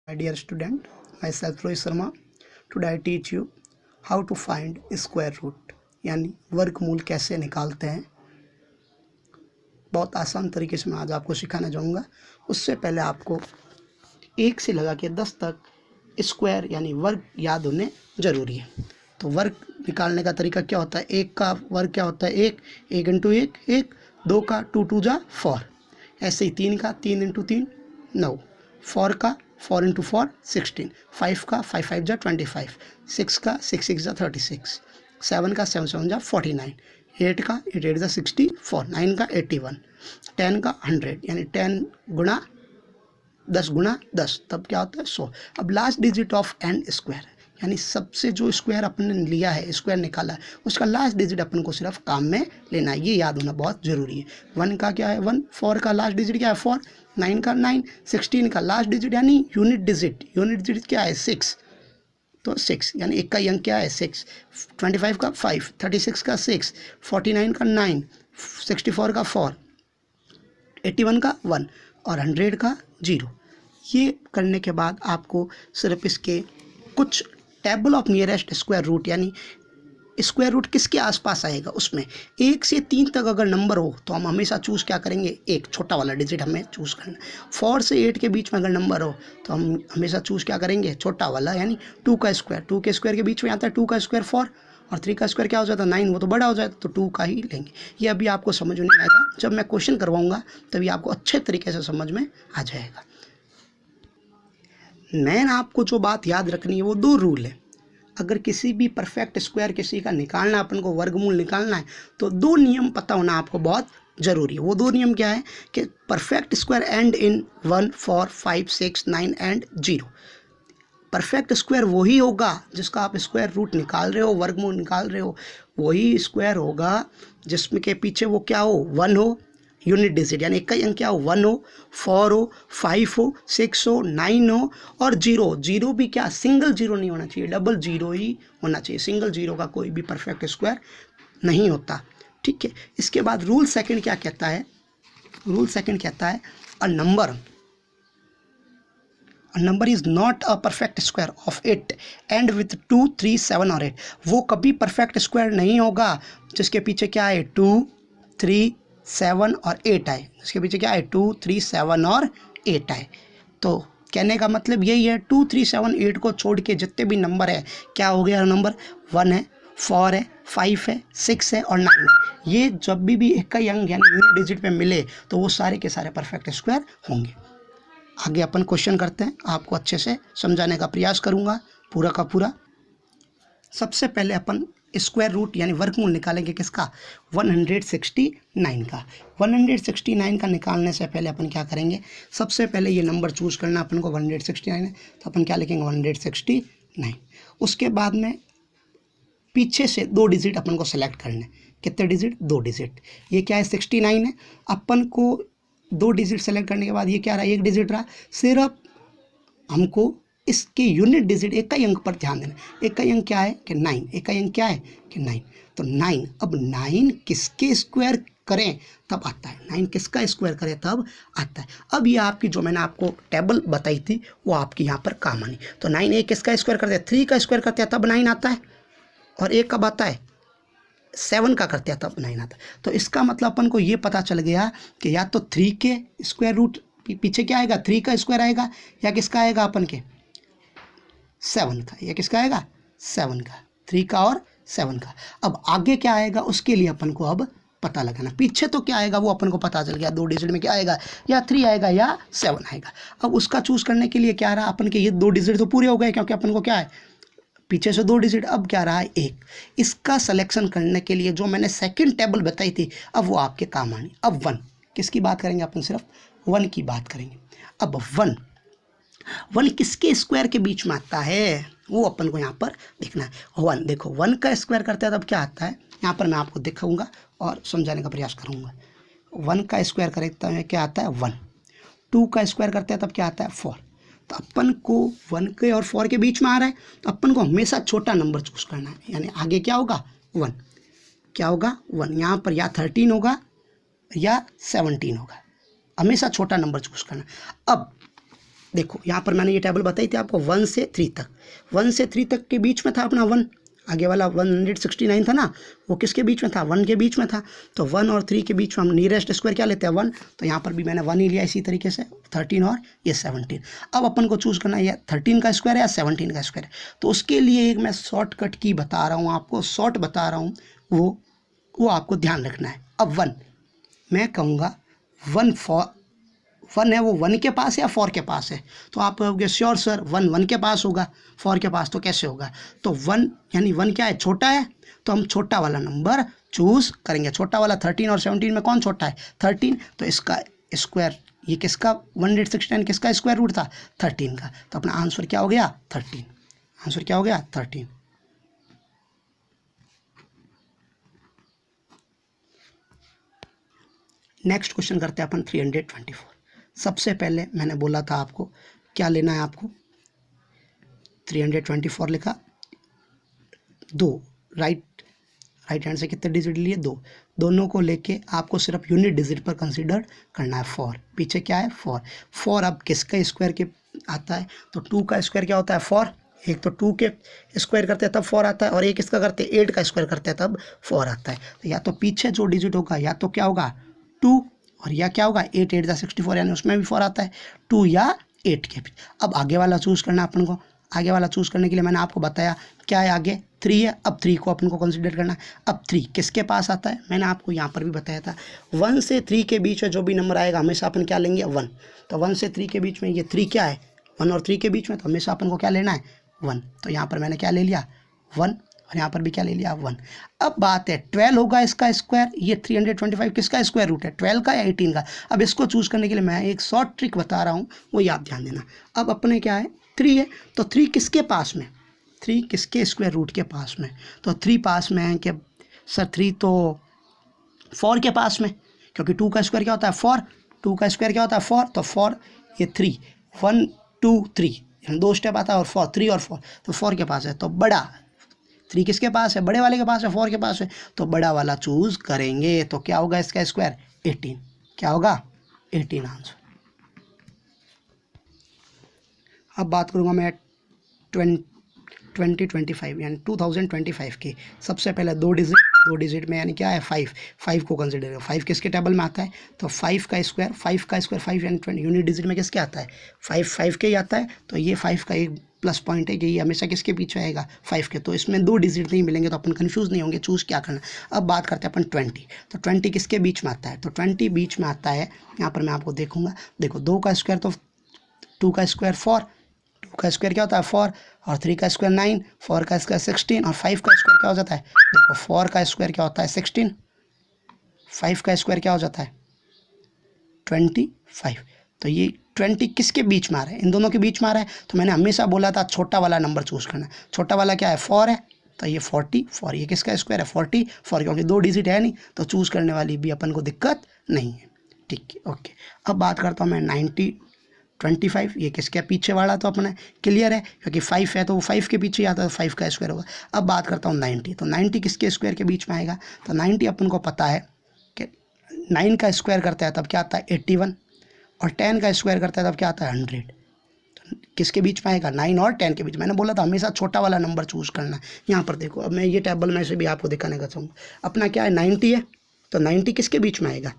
My dear student, myself Rohit Sharma. Today I teach you how to find square root यानी वर्गमूल कैसे निकालते हैं। बहुत आसान तरीके से मैं आज आपको सिखाना चाहूँगा। उससे पहले आपको 1 से लगा के 10 तक स्क्वायर यानी वर्ग याद होने ज़रूरी है। तो वर्ग निकालने का तरीका क्या होता है? 1 का वर्ग क्या होता है? 1 इंटू 1 1, 2 का 2 2 जा 4, ऐसे ही 3 का 3 इंटू 3 9, 4 का 4 इंटू 4 16, 5 का 5 5 जा 25, 6 का 6 6 जा 36, 7 का 7 7 जा 49, 8 का 8 8 जा 64, 9 का 81, 10 का 100 यानी 10 गुणा 10 गुणा 10 तब क्या होता है 100। अब last digit of n square यानी सबसे जो स्क्वायर अपन ने लिया है, स्क्वायर निकाला है, उसका लास्ट डिजिट अपन को सिर्फ काम में लेना है। ये याद होना बहुत ज़रूरी है। 1 का क्या है 1, 4 का लास्ट डिजिट क्या है 4, 9 का 9, 16 का लास्ट डिजिट यानी यूनिट डिजिट क्या है 6, तो 6 यानी 1 का अंक क्या है 6, 25 का 5, 36 का 6, 49 का 9, 64 का 4, 81 का 1 और 100 का 0। ये करने के बाद आपको सिर्फ इसके कुछ table of nearest square root यानी स्क्वायर रूट किसके आसपास आएगा, उसमें 1 से 3 तक अगर नंबर हो तो हम हमेशा चूज़ क्या करेंगे, एक छोटा वाला डिजिट हमें चूज़ करना है। 4 से 8 के बीच में अगर नंबर हो तो हम हमेशा चूज़ क्या करेंगे, छोटा वाला यानी 2 का स्क्वायर। 2 के स्क्वायर के बीच में आता है 2 का स्क्वायर 4 और 3 का स्क्वायर क्या हो जाता है 9, वो तो बड़ा हो जाता है तो 2 का ही लेंगे। ये अभी आपको समझ में नहीं आएगा, जब मैं क्वेश्चन करवाऊँगा तभी आपको अच्छे तरीके से समझ में आ जाएगा। मैन आपको जो बात याद रखनी है वो 2 रूल है। अगर किसी भी परफेक्ट स्क्वायर किसी का निकालना है, अपन को वर्गमूल निकालना है, तो 2 नियम पता होना आपको बहुत ज़रूरी है। वो 2 नियम क्या है कि perfect square and in 1 4 5 6 9 and 0। Perfect square वही होगा जिसका आप स्क्वायर रूट निकाल रहे हो, वर्गमूल निकाल रहे हो, वही स्क्वायर होगा जिसमें के पीछे वो क्या हो 1 हो, यूनिट डिजिट यानी एक का अंक क्या हो 1 हो, 4 हो, 5 हो, 6 हो, 9 हो और 0 भी क्या सिंगल 0 नहीं होना चाहिए, डबल 0 ही होना चाहिए। सिंगल 0 का कोई भी परफेक्ट स्क्वायर नहीं होता। ठीक है। इसके बाद रूल सेकंड क्या कहता है, रूल सेकंड कहता है a number is not a perfect square of it and with 2 3 7 और 8। वो कभी परफेक्ट स्क्वायर नहीं होगा जिसके पीछे क्या है 2 3 7 और 8 आए, इसके पीछे क्या है 2 3 7 और 8 आए। तो कहने का मतलब यही है 2 3 7 8 को छोड़ के जितने भी नंबर है क्या हो गया, नंबर 1 है, 4 है, 5 है, 6 है और 9 है। ये जब भी एक का अंक यानी यूनिट डिजिट पे मिले तो वो सारे के सारे परफेक्ट स्क्वायर होंगे। आगे अपन क्वेश्चन करते हैं, आपको अच्छे से समझाने का प्रयास करूँगा पूरा का पूरा। सबसे पहले अपन स्क्वायर रूट यानी वर्गमूल निकालेंगे किसका 169 का। 169 का निकालने से पहले अपन क्या करेंगे, सबसे पहले ये नंबर चूज़ करना अपन को 169 है तो अपन क्या लिखेंगे 169। उसके बाद में पीछे से 2 डिजिट अपन को सेलेक्ट करने, कितने डिजिट 2 डिजिट। ये क्या है 69 है, अपन को 2 डिजिट सेलेक्ट करने के बाद ये क्या रहा 1 डिजिट रहा। सिर्फ हमको इसके यूनिट डिजिट एक का अंक पर ध्यान देना। एक का अंक क्या है कि 9, एक का अंक क्या है कि 9, तो 9। अब 9 किसके स्क्वायर करें तब आता है, 9 किसका स्क्वायर करें तब आता है। अब ये आपकी जो मैंने आपको टेबल बताई थी वो आपकी यहाँ पर काम आनी। तो 9 एक किसका स्क्वायर करते हैं 3 का स्क्वायर करते हैं तब 9 आता है, और एक कब आता है 7 का करते हैं तब 9 आता है। तो इसका मतलब अपन को ये पता चल गया कि या तो 3 के स्क्वायर रूट पीछे क्या आएगा 3 का स्क्वायर आएगा, या किसका आएगा अपन के 7 का, या किसका आएगा 7 का, 3 का और 7 का। अब आगे क्या आएगा उसके लिए अपन को अब पता लगाना। पीछे तो क्या आएगा वो अपन को पता चल गया, 2 डिजिट में क्या आएगा या 3 आएगा या 7 आएगा। अब उसका चूज़ करने के लिए क्या रहा अपन के, ये 2 डिजिट तो पूरे हो गए क्योंकि अपन को क्या है पीछे से 2 डिजिट। अब क्या रहा है 1। इसका सिलेक्शन करने के लिए जो मैंने सेकंड टेबल बताई थी अब वो आपके काम आनी। अब 1 किसकी बात करेंगे अपन, सिर्फ 1 की बात करेंगे। अब 1 किसके स्क्वायर के बीच में आता है वो अपन को यहाँ पर देखना है। 1 देखो 1 का स्क्वायर करते हैं तब क्या आता है, यहाँ पर मैं आपको दिखाऊंगा और समझाने का प्रयास करूँगा। 1 का स्क्वायर करते हैं क्या आता है 1, 2 का स्क्वायर करते हैं तब क्या आता है 4। तो अपन को 1 के और 4 के बीच में आ रहा है तो अपन को हमेशा छोटा नंबर चूज़ करना है, यानी आगे क्या होगा 1, क्या होगा 1। यहाँ पर या 13 होगा या 17 होगा, हमेशा छोटा नंबर चूज़ करना। अब देखो यहाँ पर मैंने ये टेबल बताई थी आपको 1 से 3 तक, 1 से 3 तक के बीच में था अपना 1, आगे वाला 169 था ना, वो किसके बीच में था, 1 के बीच में था। तो 1 और 3 के बीच में हम नियरेस्ट स्क्वायर क्या लेते हैं 1, तो यहाँ पर भी मैंने 1 ही लिया इसी तरीके से, 13 और ये 17। अब अपन को चूज़ करना है ये 13 का स्क्वायर है या 17 का स्क्वायर है। तो उसके लिए एक मैं शॉर्टकट की बता रहा हूँ आपको, शॉर्ट बता रहा हूँ, वो आपको ध्यान रखना है। अब 1 मैं कहूँगा 1 है वो 1 के पास है या 4 के पास है, तो आप कहोगे श्योर सर 1 के पास होगा, 4 के पास तो कैसे होगा। तो 1 यानी 1 क्या है, छोटा है, तो हम छोटा वाला नंबर चूज़ करेंगे। छोटा वाला 13 और 17 में कौन छोटा है, 13, तो इसका स्क्वायर, ये किसका 169 किसका स्क्वायर रूट था, 13 का। तो अपना आंसर क्या हो गया 13, आंसर क्या हो गया 13। नेक्स्ट क्वेश्चन करते हैं अपन 324। सबसे पहले मैंने बोला था आपको क्या लेना है, आपको 324 लिखा, 2 राइट हैंड से कितने डिजिट लिए 2, दोनों को लेके आपको सिर्फ यूनिट डिजिट पर कंसीडर करना है 4, पीछे क्या है 4। अब किसका स्क्वायर के आता है, तो 2 का स्क्वायर क्या होता है 4, एक तो 2 के स्क्वायर करते हैं तब 4 आता है, और एक इसका करते हैं 8 का स्क्वायर करते हैं तब 4 आता है। तो या तो पीछे जो डिजिट होगा या तो क्या होगा 2, और या क्या होगा 8 8 64, यानी उसमें भी 4 आता है, 2 या 8 के बीच। अब आगे वाला चूज़ करना है अपन को, आगे वाला चूज़ करने के लिए मैंने आपको बताया क्या है, आगे 3 है। अब 3 को अपन को कंसीडर करना है। अब 3 किसके पास आता है, मैंने आपको यहाँ पर भी बताया था 1 से 3 के बीच में जो भी नंबर आएगा हमेशा अपन क्या लेंगे 1। तो 1 से 3 के बीच में ये 3 क्या है, 1 और 3 के बीच में, तो हमेशा अपन को क्या लेना है 1। तो यहाँ पर मैंने क्या ले लिया 1, और यहाँ पर भी क्या ले लिया 1। अब बात है 12 होगा इसका स्क्वायर, ये 325 किसका स्क्वायर रूट है 12 का या 18 का। अब इसको चूज़ करने के लिए मैं एक शॉर्ट ट्रिक बता रहा हूँ, वो ये आप ध्यान देना। अब अपने क्या है 3 है, तो 3 किसके पास में, 3 किसके स्क्वायर रूट के पास में, तो 3 पास में है कि सर 3 तो 4 के पास में, क्योंकि 2 का स्क्वायर क्या होता है 4, 2 का स्क्वायर क्या होता है 4, तो 4 ये 3 1 2 3 यानी 2 स्टेप आता है, और 4 3 और 4, तो 4 के पास है। तो बड़ा 3 किसके पास है, बड़े वाले के पास है, 4 के पास है, तो बड़ा वाला चूज़ करेंगे। तो क्या होगा इसका स्क्वायर 18, क्या होगा 18 आंसर। अब बात करूँगा मैं 2025 यानी 2025 की। सबसे पहले 2 डिजिट में यानी क्या है 5 को कंसिडर करो। 5 किसके टेबल में आता है, तो 5 का स्क्वायर 5 यानी 20 यूनिट डिजिट में किसके आता है 5 के ही आता है। तो ये 5 का एक प्लस पॉइंट है कि ये हमेशा किसके पीछे आएगा 5 के, तो इसमें 2 डिजिट नहीं मिलेंगे, तो अपन कंफ्यूज नहीं होंगे चूज़ क्या करना। अब बात करते हैं अपन 20, तो 20 किसके बीच में आता है, तो 20 बीच में आता है, यहाँ पर मैं आपको देखूंगा, देखो 2 का स्क्वायर तो 2 का स्क्वायर 4, 2 का स्क्वायर क्या होता है 4, और 3 का स्क्वायर 9, 4 का स्क्वायर 16, और 5 का स्क्वायर क्या हो जाता है, देखो 4 का स्क्वायर क्या होता है 16, 5 का स्क्वायर क्या हो जाता है 25। तो ये 20 किसके बीच में आ रहा है, इन दोनों के बीच में आ रहा है। तो मैंने हमेशा बोला था छोटा वाला नंबर चूज़ करना। छोटा वाला क्या है 4 है, तो ये 44, ये किसका स्क्वायर है 44, क्योंकि 2 डिजिट है नहीं, तो चूज़ करने वाली भी अपन को दिक्कत नहीं है। ठीक है, ओके। अब बात करता हूँ मैं 25, ये किसके पीछे वाला, तो अपना क्लियर है, क्योंकि 5 है तो वो 5 के पीछे आता है, तो 5 का स्क्वायर होगा। अब बात करता हूँ 90, तो 90 किसके स्क्वायर के बीच में आएगा, तो 90 अपन को पता है कि 9 का स्क्वायर करता है तब क्या आता है 81, और 10 का स्क्वायर करता है तब क्या आता है 100। तो किसके बीच में आएगा 9 और 10 के बीच। मैंने बोला था हमेशा छोटा वाला नंबर चूज़ करना है। यहाँ पर देखो, अब मैं ये टेबल में से भी आपको दिखाने का चाहूँगा। अपना क्या है 90 है, तो 90 किसके बीच में आएगा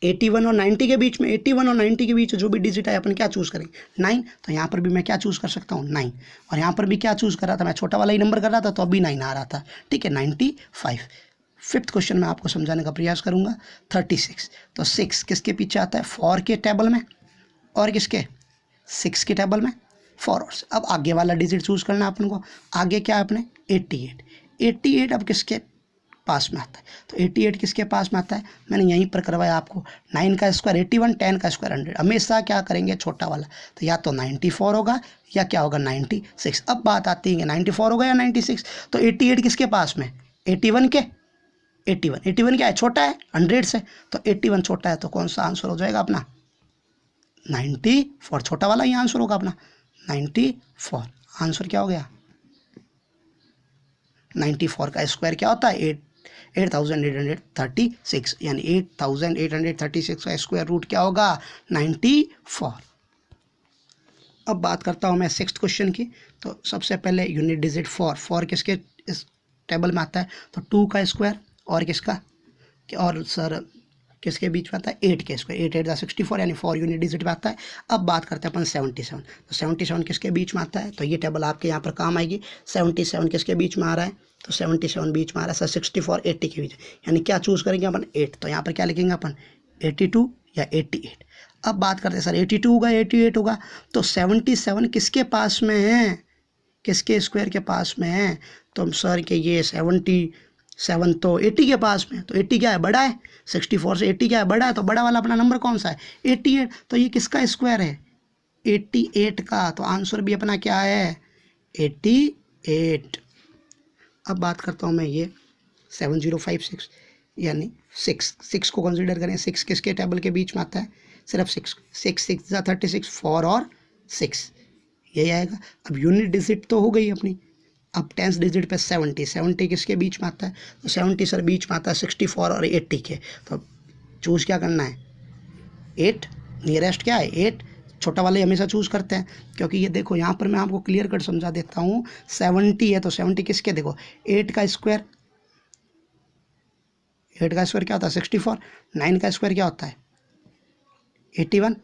81 और 90 के बीच में। 81 और 90 के बीच जो भी डिजिट है अपन क्या चूज़ करेंगे 9, तो यहाँ पर भी मैं क्या चूज़ कर सकता हूँ 9, और यहाँ पर भी क्या चूज़ कर रहा था मैं छोटा वाला ही नंबर कर रहा था, तो अभी 9 आ रहा था। ठीक है 95। 5th क्वेश्चन में आपको समझाने का प्रयास करूँगा 36, तो 6 किसके पीछे आता है 4 के टेबल में, और किसके 6 के टेबल में 4 और। अब आगे वाला डिजिट चूज़ करना अपन को। आगे क्या है अपने 88 अब किसके पास में आता है, तो 88 किसके पास में आता है, मैंने यहीं पर करवाया आपको। 9 का स्क्वायर 81, 10 का स्क्वायर 100। हमेशा क्या करेंगे छोटा वाला, तो या तो 94 होगा या क्या होगा 96। अब बात आती है कि 94 होगा या 96, तो 88 किसके पास में 81 के 81 क्या है छोटा है 100 से, तो 81 छोटा है, तो कौन सा आंसर हो जाएगा अपना 94, छोटा वाला ही आंसर होगा अपना 94। आंसर क्या हो गया 94 का स्क्वायर क्या होता है 8836, यानी 8836 का स्क्वायर रूट क्या होगा 94। अब बात करता हूँ मैं सिक्स्थ क्वेश्चन की। तो सबसे पहले यूनिट डिजिट 4 किसके इस टेबल में आता है, तो 2 का स्क्वायर और किसका, और सर किसके बीच में आता है, 8 के स्क्वायर, 8 8 दा 64 यानी 4 यूनिट डिजिट में आता है। अब बात करते हैं अपन 77, तो 77 किसके बीच में आता है, तो ये टेबल आपके यहाँ पर काम आएगी। 77 किसके बीच में आ रहा है, तो 77 बीच में आ रहा है सर 64 80 के बीच, यानी क्या चूज़ करेंगे अपन 8, तो यहाँ पर क्या लिखेंगे अपन 82 या 88। अब बात करते हैं सर 82 होगा 88 होगा, तो 77 किसके पास में है, किसके स्क्वायर के पास में है, तो सर के ये 77 तो 80 के पास में, तो 80 क्या है, बड़ा है, 64 से 80 क्या है, बड़ा है, तो बड़ा वाला अपना नंबर कौन सा है 88, तो ये किसका स्क्वायर है 88 का, तो आंसर भी अपना क्या है 88। अब बात करता हूँ मैं ये 7056 यानी 6 को कंसीडर करें, 6 किसके टेबल के बीच में आता है, सिर्फ 6 6 36 4 और 6 यही आएगा। अब यूनिट डिजिट तो हो गई अपनी, अब टेंस डिजिट पे 70 किसके बीच में आता है, तो 70 सर बीच में आता है 64 और 80 के, तो चूज़ क्या करना है 8, नियरेस्ट क्या है 8, छोटा वाले हमेशा चूज़ करते हैं, क्योंकि ये देखो यहाँ पर मैं आपको क्लियर कट समझा देता हूँ। 70 है तो 70 किसके, देखो 8 का स्क्वायर क्या होता है 64, 9 का स्क्वायर क्या होता है 81,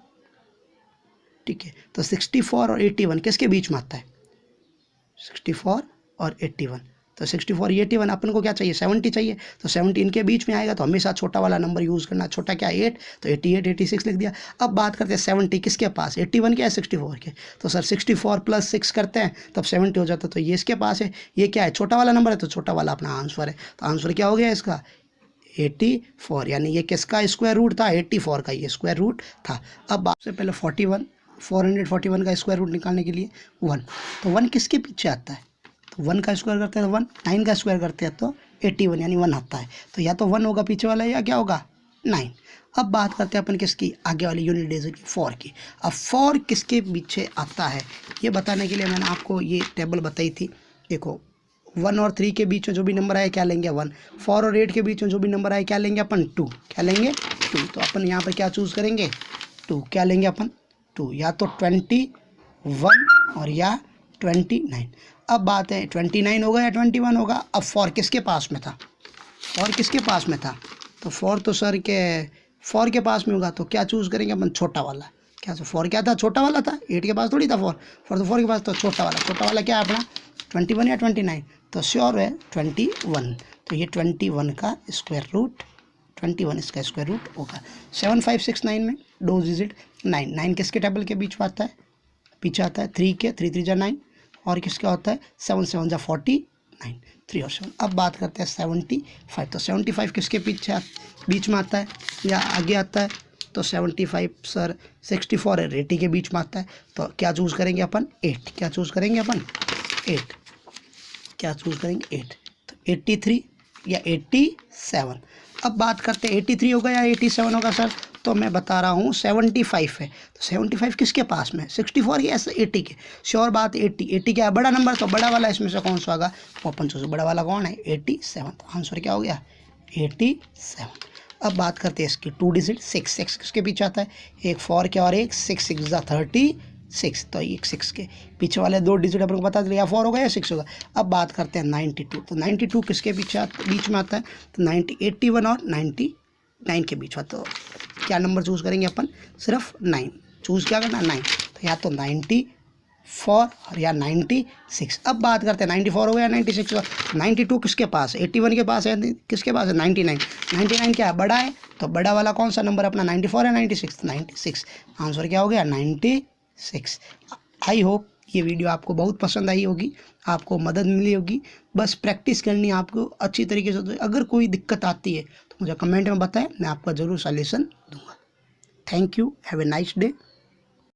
ठीक है, तो 64 और 81 किसके बीच में आता है 64 और 81, तो 64 81 अपन को क्या चाहिए 70 चाहिए, तो 70 इनके बीच में आएगा, तो हमेशा छोटा वाला नंबर यूज़ करना, छोटा क्या 8, तो 88 86 लिख दिया। अब बात करते हैं 70 किसके पास, 81 क्या है 64 के, तो सर 64 + 6 करते हैं तब 70 हो जाता है, तो ये इसके पास है, ये क्या है छोटा वाला नंबर है, तो छोटा वाला अपना आंसर है, तो आंसर क्या हो गया इसका 84, यानी ये किसका स्क्वायर रूट था 84 का, ये स्क्वायर रूट था। अब आपसे पहले 441 का स्क्वायर रूट निकालने के लिए 1, तो 1 किसके पीछे आता है, तो 1 का स्क्वायर करते हैं तो 1, 9 का स्क्वायर करते हैं तो 81 यानी 1 आता है, तो या तो 1 होगा पीछे वाला या क्या होगा 9। अब बात करते हैं अपन किसकी, आगे वाली यूनिट डिजिट की 4 की। अब 4 किसके पीछे आता है ये बताने के लिए मैंने आपको ये टेबल बताई थी। देखो 1 और 3 के बीच में जो भी नंबर आए क्या लेंगे 1, 4 और 8 के बीच में जो भी नंबर आए क्या लेंगे अपन 2, क्या लेंगे 2, तो अपन यहाँ पर क्या चूज़ करेंगे 2, क्या लेंगे अपन 2, या तो 21 और या 29। अब बात है 29 होगा या 21 होगा। अब 4 किसके पास में था, 4 किसके पास में था, तो 4 तो सर के 4 के पास में होगा, तो क्या चूज़ करेंगे अपन छोटा वाला, क्या 4 क्या था छोटा वाला था, 8 के पास थोड़ी था 4 तो 4 के पास, तो छोटा वाला क्या है अपना 21 या 29, तो श्योर है 21, तो ये 21 का स्क्वायर रूट 21 इसका स्क्वायर रूट होगा। 7569 में 2 डिजिट 9 किसके टेबल के बीच में आता है, पीछे आता है 3 के, 3 3 जा 9, और किसका होता है 7 7 जा 49, 3 और 7। अब बात करते हैं 75, तो 75 किसके पीछे बीच में आता है या आगे आता है, तो 75 सर 64 और 80 के बीच में आता है, तो क्या चूज़ करेंगे अपन 8, क्या चूज़ करेंगे अपन 8, क्या चूज़ करेंगे 8, तो 83 या 87। अब बात करते हैं 83 होगा या 87 होगा सर, तो मैं बता रहा हूँ 75 है, तो 75 किसके पास में 64 या 80 के, श्योर बात 80 क्या है बड़ा नंबर, तो बड़ा वाला इसमें से कौन सा होगा, ओपन से बड़ा वाला कौन है 87, तो आंसर क्या हो गया 87। अब बात करते हैं इसकी 2 डिजिट 6 किसके पीछे आता है, एक 4 के और एक 6 6 जा 36, तो एक 6 के पीछे वाले 2 डिजिट अपन को बता दिया, या 4 होगा या 6 होगा। अब बात करते हैं 92, तो 92 किसके बीच में आता है, तो 81 और 99 के बीच में, तो क्या नंबर चूज़ करेंगे अपन सिर्फ 9, चूज़ क्या करना 9, तो या तो 94 और या 96। अब बात करते हैं 94 होगा या 96 होगा, 92 किसके पास है 81 के पास है, किसके पास है 99 क्या है बड़ा है, तो बड़ा वाला कौन सा नंबर अपना 94 या 96, आंसर क्या हो गया 96। आई होप ये वीडियो आपको बहुत पसंद आई होगी, आपको मदद मिली होगी, बस प्रैक्टिस करनी है आपको अच्छी तरीके से। तो अगर कोई दिक्कत आती है तो मुझे कमेंट में बताएं, मैं आपका ज़रूर सॉल्यूशन दूंगा। Thank you, have a nice day.